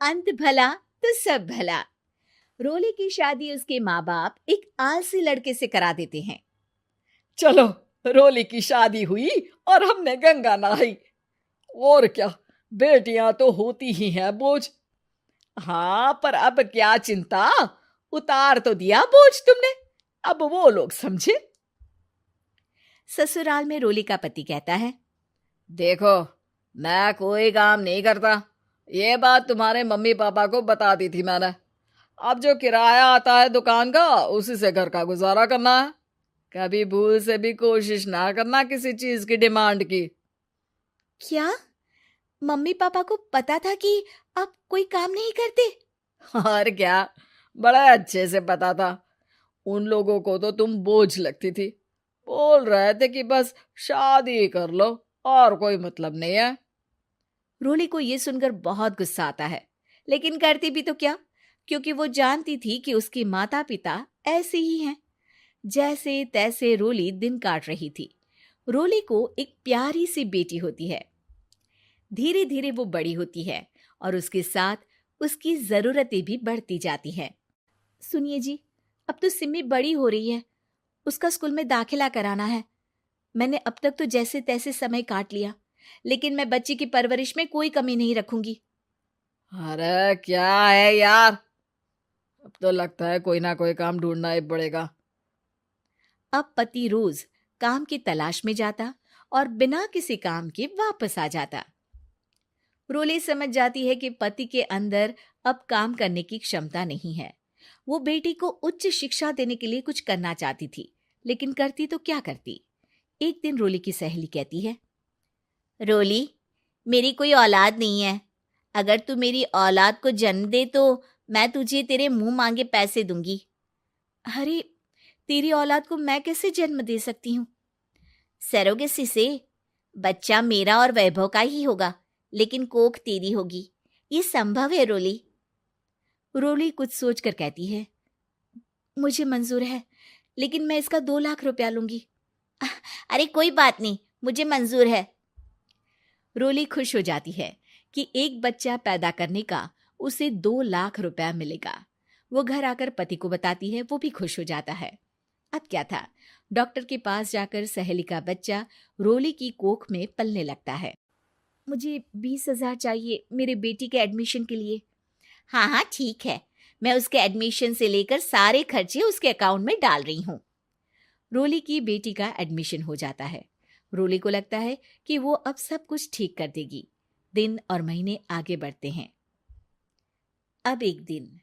अंत भला तो सब भला। रोली की शादी उसके माँ बाप एक आलसी लड़के से करा देते हैं। चलो, रोली की शादी हुई और हमने गंगा नहाई। और क्या, बेटियां तो होती ही हैं बोझ। हाँ, पर अब क्या चिंता, उतार तो दिया बोझ तुमने, अब वो लोग समझे। ससुराल में रोली का पति कहता है, देखो, मैं कोई काम नहीं करता, ये बात तुम्हारे मम्मी पापा को बता दी थी मैंने। अब जो किराया आता है दुकान का, उसी से घर का गुजारा करना है। कभी भूल से भी कोशिश ना करना किसी चीज की डिमांड की। क्या मम्मी पापा को पता था कि आप कोई काम नहीं करते? और क्या, बड़ा अच्छे से पता था। उन लोगों को तो तुम बोझ लगती थी, बोल रहे थे कि बस शादी कर लो और कोई मतलब नहीं है। रोली को यह सुनकर बहुत गुस्सा आता है, लेकिन करती भी तो क्या, क्योंकि वो जानती थी कि उसके माता पिता ऐसे ही हैं। जैसे तैसे रोली दिन काट रही थी। रोली को एक प्यारी सी बेटी होती है। धीरे धीरे वो बड़ी होती है और उसके साथ उसकी जरूरतें भी बढ़ती जाती हैं। सुनिए जी, अब तो सिमी बड़ी हो रही है, उसका स्कूल में दाखिला कराना है। मैंने अब तक तो जैसे तैसे समय काट लिया, लेकिन मैं बच्ची की परवरिश में कोई कमी नहीं रखूंगी। अरे क्या है यार, अब तो लगता है कोई ना कोई काम ढूंढना ही पड़ेगा। अब पति रोज काम की तलाश में जाता और बिना किसी काम के वापस आ जाता। रोली समझ जाती है कि पति के अंदर अब काम करने की क्षमता नहीं है। वो बेटी को उच्च शिक्षा देने के लिए कुछ करना चाहती थी, लेकिन करती तो क्या करती। एक दिन रोली की सहेली कहती है, रोली, मेरी कोई औलाद नहीं है। अगर तू मेरी औलाद को जन्म दे तो मैं तुझे तेरे मुंह मांगे पैसे दूंगी। अरे, तेरी औलाद को मैं कैसे जन्म दे सकती हूँ? सरोगेसी से। बच्चा मेरा और वैभव का ही होगा, लेकिन कोख तेरी होगी। ये संभव है रोली। रोली कुछ सोचकर कहती है, मुझे मंजूर है, लेकिन मैं इसका 2 लाख रुपया लूंगी। अरे कोई बात नहीं, मुझे मंजूर है। रोली खुश हो जाती है कि एक बच्चा पैदा करने का उसे 2 लाख रुपया मिलेगा। वो घर आकर पति को बताती है, वो भी खुश हो जाता है। अब क्या था, डॉक्टर के पास जाकर सहेली का बच्चा रोली की कोख में पलने लगता है। मुझे 20,000 चाहिए मेरे बेटी के एडमिशन के लिए। हाँ हाँ ठीक है, मैं उसके एडमिशन से लेकर सारे खर्चे उसके अकाउंट में डाल रही हूँ। रोली की बेटी का एडमिशन हो जाता है। रोली को लगता है कि वो अब सब कुछ ठीक कर देगी। दिन और महीने आगे बढ़ते हैं। अब एक दिन,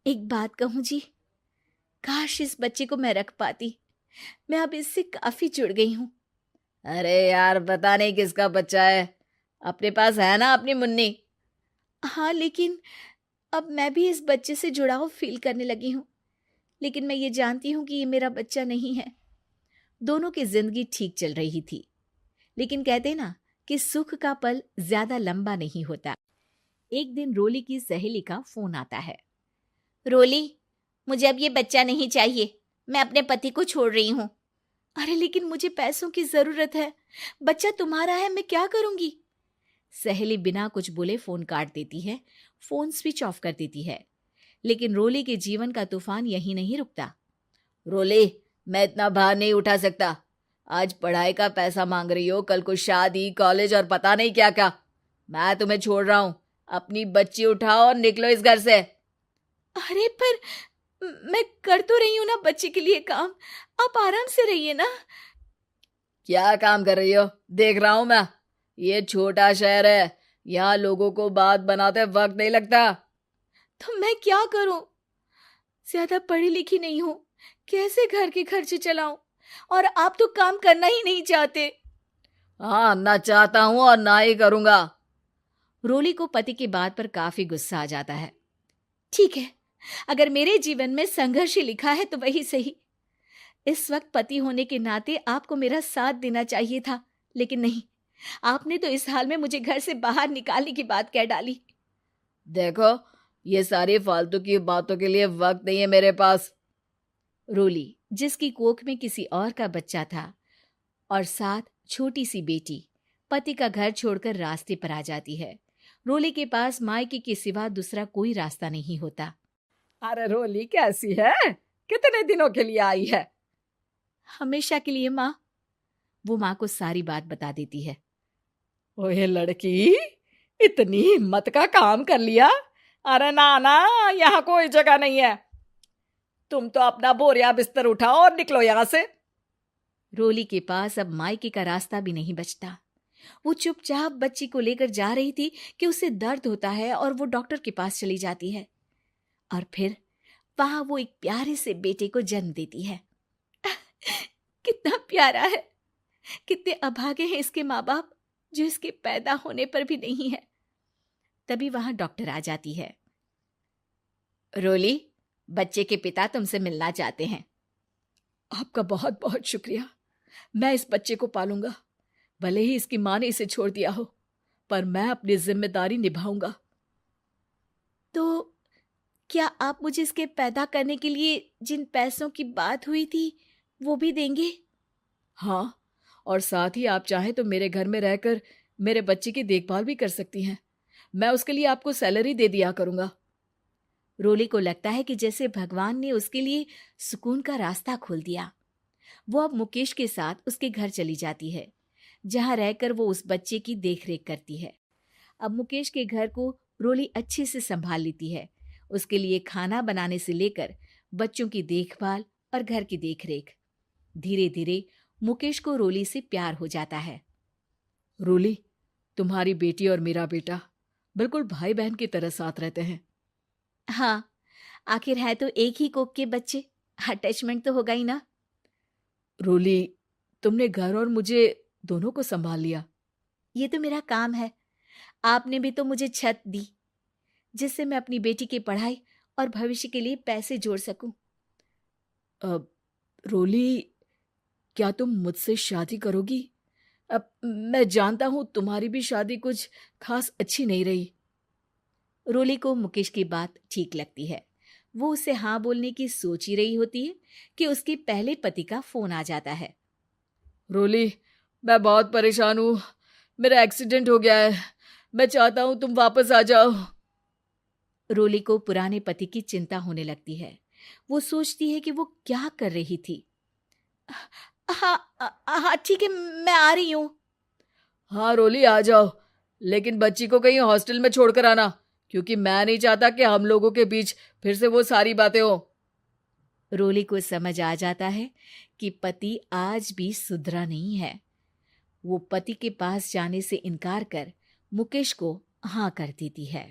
एक बात कहूं जी, काश इस बच्चे को मैं रख पाती। मैं अब इससे काफी जुड़ गई हूँ। अरे यार, पता नहीं किसका बच्चा है, अपने पास है ना अपनी मुन्नी। हाँ, लेकिन अब मैं भी इस बच्चे से जुड़ाव फील करने लगी हूँ। लेकिन मैं ये जानती हूँ कि ये मेरा बच्चा नहीं है। दोनों की जिंदगी ठीक चल रही थी, लेकिन कहते ना कि सुख का पल ज्यादा लंबा नहीं होता। एक दिन रोली की सहेली का फोन आता है। रोली, मुझे अब ये बच्चा नहीं चाहिए, मैं अपने पति को छोड़ रही हूँ। अरे लेकिन मुझे पैसों की जरूरत है, बच्चा तुम्हारा है, मैं क्या करूंगी? सहेली बिना कुछ बोले फोन काट देती है, फोन स्विच ऑफ कर देती है। लेकिन रोली के जीवन का तूफान यहीं नहीं रुकता। रोली, मैं इतना भार नहीं उठा सकता। आज पढ़ाई का पैसा मांग रही हो, कल को शादी, कॉलेज और पता नहीं क्या क्या। मैं तुम्हें छोड़ रहा हूँ, अपनी बच्ची उठाओ और निकलो इस घर से। अरे पर मैं कर तो रही हूं ना बच्चे के लिए काम, आप आराम से रहिए ना। क्या काम कर रही हो, देख रहा हूं मैं। ये छोटा शहर है, यहाँ लोगों को बात बनाते वक्त नहीं लगता। तो मैं क्या करूं? ज्यादा पढ़ी लिखी नहीं हूं, कैसे घर के खर्चे चलाऊं? और आप तो काम करना ही नहीं चाहते। हाँ, ना चाहता हूं और ना ही करूंगा। रोली को पति की बात पर काफी गुस्सा आ जाता है। ठीक है, अगर मेरे जीवन में संघर्ष ही लिखा है तो वही सही। इस वक्त पति होने के नाते आपको मेरा साथ देना चाहिए था, लेकिन नहीं, आपने तो इस हाल में मुझे घर से बाहर निकालने की बात कह डाली। देखो, ये सारी फालतू की बातों के लिए वक्त नहीं है मेरे पास। रोली, जिसकी कोख में किसी और का बच्चा था और साथ छोटी सी बेटी, पति का घर छोड़कर रास्ते पर आ जाती है। रोली के पास मायके के सिवा दूसरा कोई रास्ता नहीं होता। अरे रोली कैसी है? कितने दिनों के लिए आई है? हमेशा के लिए माँ। वो माँ को सारी बात बता देती है। ओए लड़की, इतनी हिम्मत का काम कर लिया। अरे ना ना, यहाँ कोई जगह नहीं है। तुम तो अपना बोरिया बिस्तर उठाओ और निकलो यहाँ से। रोली के पास अब मायके का रास्ता भी नहीं बचता। वो चुपचाप बच्ची को लेकर जा रही थी कि उसे दर्द होता है और वो डॉक्टर के पास चली जाती है और फिर वहां वो एक प्यारे से बेटे को जन्म देती है। कितना प्यारा है, कितने अभागे हैं इसके माँ बाप जो इसके पैदा होने पर भी नहीं है। तभी वहां डॉक्टर आ जाती है। रोली, बच्चे के पिता तुमसे मिलना चाहते हैं। आपका बहुत बहुत शुक्रिया। मैं इस बच्चे को पालूंगा, भले ही इसकी माँ ने इसे छोड़ दिया हो, पर मैं अपनी जिम्मेदारी निभाऊंगा। तो क्या आप मुझे इसके पैदा करने के लिए जिन पैसों की बात हुई थी वो भी देंगे? हाँ, और साथ ही आप चाहें तो मेरे घर में रहकर मेरे बच्चे की देखभाल भी कर सकती हैं। मैं उसके लिए आपको सैलरी दे दिया करूंगा। रोली को लगता है कि जैसे भगवान ने उसके लिए सुकून का रास्ता खोल दिया। वो अब मुकेश के साथ उसके घर चली जाती है, जहां रहकर वो उस बच्चे की देखरेख करती है। अब मुकेश के घर को रोली अच्छे से संभाल लेती है। उसके लिए खाना बनाने से लेकर बच्चों की देखभाल और घर की देखरेख। धीरे धीरे मुकेश को रोली से प्यार हो जाता है। रोली, तुम्हारी बेटी और मेरा बेटा बिल्कुल भाई बहन की तरह साथ रहते हैं। हाँ, आखिर है तो एक ही कोख के बच्चे, अटैचमेंट तो होगा ही ना। रोली, तुमने घर और मुझे दोनों को संभाल लिया। ये तो मेरा काम है। आपने भी तो मुझे छत दी जिससे मैं अपनी बेटी की पढ़ाई और भविष्य के लिए पैसे जोड़ सकूं। अब रोली, क्या तुम मुझसे शादी करोगी? अब मैं जानता हूं तुम्हारी भी शादी कुछ खास अच्छी नहीं रही। रोली को मुकेश की बात ठीक लगती है। वो उसे हाँ बोलने की सोच ही रही होती है कि उसके पहले पति का फोन आ जाता है। रोली, मैं बहुत परेशान हूं। मेरा एक्सीडेंट हो गया है। मैं चाहता हूं तुम वापस आ जाओ। रोली को पुराने पति की चिंता होने लगती है। वो सोचती है कि वो क्या कर रही थी। हाँ हाँ ठीक है, मैं आ रही हूँ। हाँ रोली, आ जाओ, लेकिन बच्ची को कहीं हॉस्टल में छोड़कर आना, क्योंकि मैं नहीं चाहता कि हम लोगों के बीच फिर से वो सारी बातें हो। रोली को समझ आ जाता है कि पति आज भी सुधरा नहीं है। वो पति के पास जाने से इनकार कर मुकेश को हाँ कर देती है।